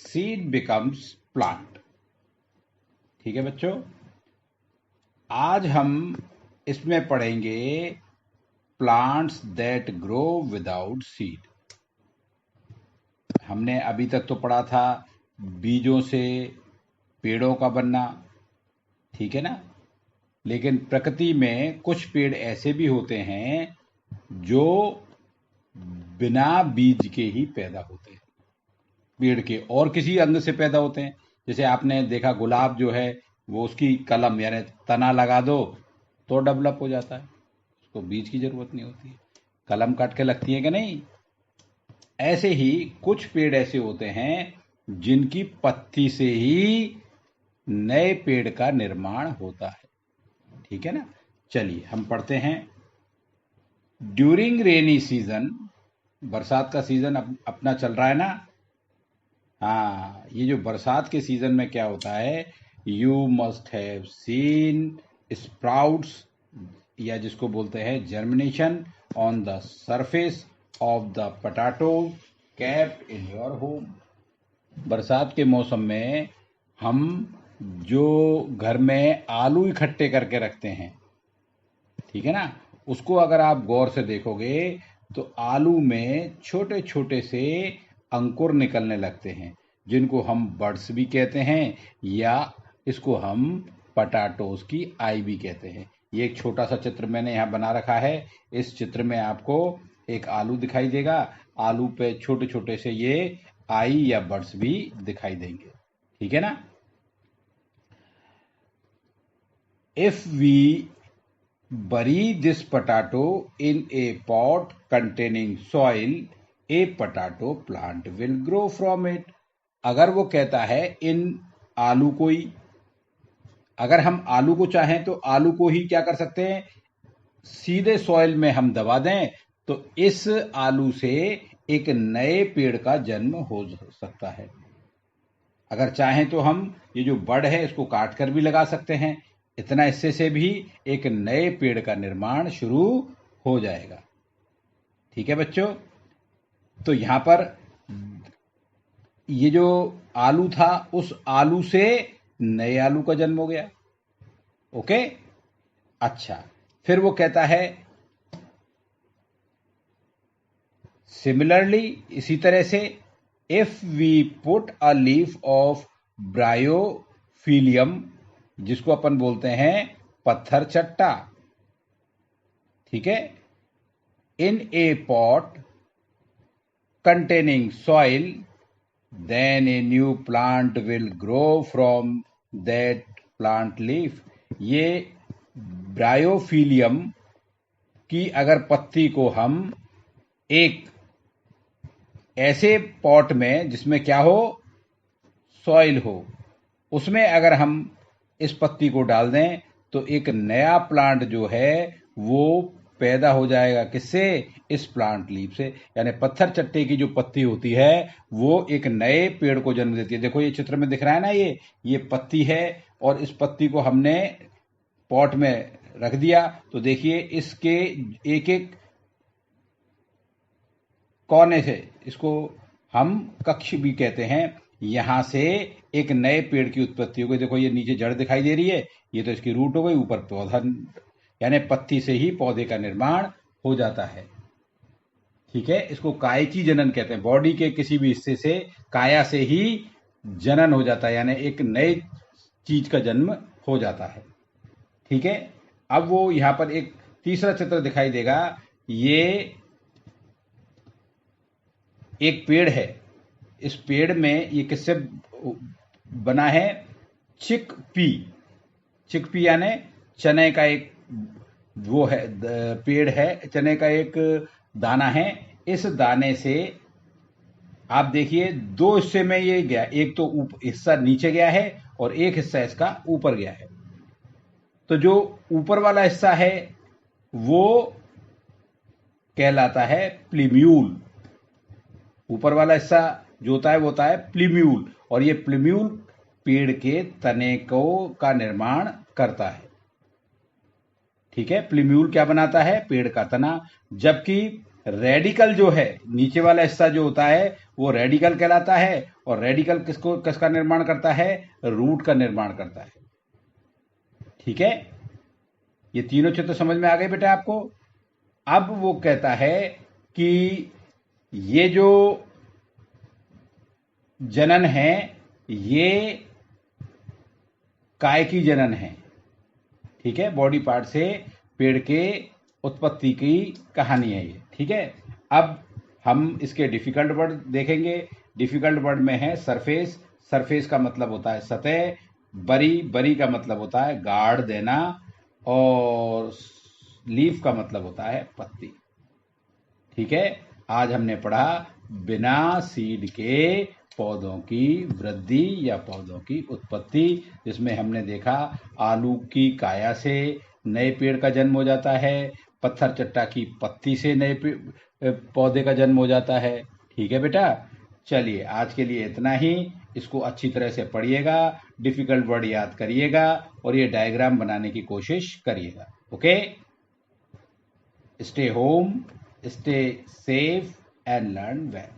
Seed becomes plant. ठीक है बच्चों, आज हम इसमें पढ़ेंगे plants that grow without seed. हमने अभी तक तो पढ़ा था बीजों से पेड़ों का बनना, ठीक है ना। लेकिन प्रकृति में कुछ पेड़ ऐसे भी होते हैं जो बिना बीज के ही पैदा होते हैं, पेड़ के और किसी अंग से पैदा होते हैं। जैसे आपने देखा गुलाब जो है वो उसकी कलम यानी तना लगा दो तो डेवलप हो जाता है, उसको बीज की जरूरत नहीं होती है, कलम काट के लगती है कि नहीं। ऐसे ही कुछ पेड़ ऐसे होते हैं जिनकी पत्ती से ही नए पेड़ का निर्माण होता है, ठीक है ना। चलिए हम पढ़ते हैं। ड्यूरिंग रेनी सीजन, बरसात का सीजन अपना चल रहा है ना। हाँ, ये जो बरसात के सीजन में क्या होता है, you must have seen sprouts, या जिसको बोलते हैं germination, on the surface of the potato kept in your home. बरसात के मौसम में हम जो घर में आलू इकट्ठे करके रखते हैं, ठीक है ना, उसको अगर आप गौर से देखोगे तो आलू में छोटे छोटे से अंकुर निकलने लगते हैं, जिनको हम बड्स भी कहते हैं या इसको हम पटाटोस की आई भी कहते हैं। ये एक छोटा सा चित्र मैंने यहाँ बना रखा है। इस चित्र में आपको एक आलू दिखाई देगा, आलू पे छोटे छोटे से ये आई या बड्स भी दिखाई देंगे, ठीक है ना। If we bury this potato in a pot containing soil, a potato plant will grow from it। अगर वो कहता है इन आलू को ही, अगर हम आलू को चाहें तो आलू को ही क्या कर सकते हैं, सीधे सॉइल में हम दबा दें तो इस आलू से एक नए पेड़ का जन्म हो सकता है। अगर चाहें तो हम ये जो बड है इसको काट कर भी लगा सकते हैं, इतना हिस्से से भी एक नए पेड़ का निर्माण शुरू हो जाएगा, ठीक है बच्चों। तो यहां पर ये जो आलू था उस आलू से नए आलू का जन्म हो गया, ओके। अच्छा, फिर वो कहता है सिमिलरली, इसी तरह से, if we put a leaf of bryophyllum, जिसको अपन बोलते हैं पत्थर चट्टा, ठीक है, in a pot containing soil, then a new plant will grow from that plant leaf. ये ब्रायोफिलियम की अगर पत्ती को हम एक ऐसे पॉट में जिसमें क्या हो, सॉइल हो, उसमें अगर हम इस पत्ती को डाल दें तो एक नया प्लांट जो है वो पैदा हो जाएगा। किससे, इस प्लांट लीफ से, यानी पत्थर चट्टे की जो पत्ती होती है वो एक नए पेड़ को जन्म देती है। देखो ये चित्र में दिख रहा है ना, ये पत्ती है और इस पत्ती को हमने पॉट में रख दिया तो देखिए इसके एक एक कोने से, इसको हम कक्ष भी कहते हैं, यहां से एक नए पेड़ की उत्पत्ति हो गई। देखो ये नीचे जड़ दिखाई दे रही है, ये तो इसकी रूट हो गई, ऊपर पौधा, यानी पत्ती से ही पौधे का निर्माण हो जाता है, ठीक है। इसको कायकी जनन कहते हैं, बॉडी के किसी भी हिस्से से काया से ही जनन हो जाता है, यानी एक नए चीज का जन्म हो जाता है, ठीक है। अब वो यहां पर एक तीसरा चित्र दिखाई देगा, ये एक पेड़ है, इस पेड़ में ये किससे बना है, चिकपी, चिकपी यानी चने का एक वो है पेड़ है, चने का एक दाना है। इस दाने से आप देखिए दो हिस्से में ये गया, एक तो हिस्सा नीचे गया है और एक हिस्सा इसका ऊपर गया है। तो जो ऊपर वाला हिस्सा है वो कहलाता है प्लीम्यूल, ऊपर वाला हिस्सा जो होता है वो होता है प्लीम्यूल, और ये प्लीम्यूल पेड़ के तने को का निर्माण करता है, ठीक है। प्लीम्यूल क्या बनाता है, पेड़ का तना, जबकि रेडिकल जो है नीचे वाला हिस्सा जो होता है वो रेडिकल कहलाता है। और रेडिकल किसका निर्माण करता है? रूट का निर्माण करता है। ठीक है, ये तीनों चित्र समझ में आ गए बेटा आपको। अब वो कहता है कि ये जो जनन है ये काय की जनन है। ठीक है, बॉडी पार्ट से पेड़ के उत्पत्ति की कहानी है ये। ठीक है, अब हम इसके डिफिकल्ट वर्ड देखेंगे। डिफिकल्ट वर्ड में है सरफेस। सरफेस का मतलब होता है सतह। बरी, बरी का मतलब होता है गाड़ देना। और लीफ का मतलब होता है पत्ती। ठीक है, आज हमने पढ़ा बिना सीड के पौधों की वृद्धि या पौधों की उत्पत्ति, जिसमें हमने देखा आलू की काया से नए पेड़ का जन्म हो जाता है, पत्थर चट्टा की पत्ती से नए पौधे का जन्म हो जाता है। ठीक है बेटा, चलिए आज के लिए इतना ही। इसको अच्छी तरह से पढ़िएगा, डिफिकल्ट वर्ड याद करिएगा और ये डायग्राम बनाने की कोशिश करिएगा। Okay, stay home, stay safe and learn well.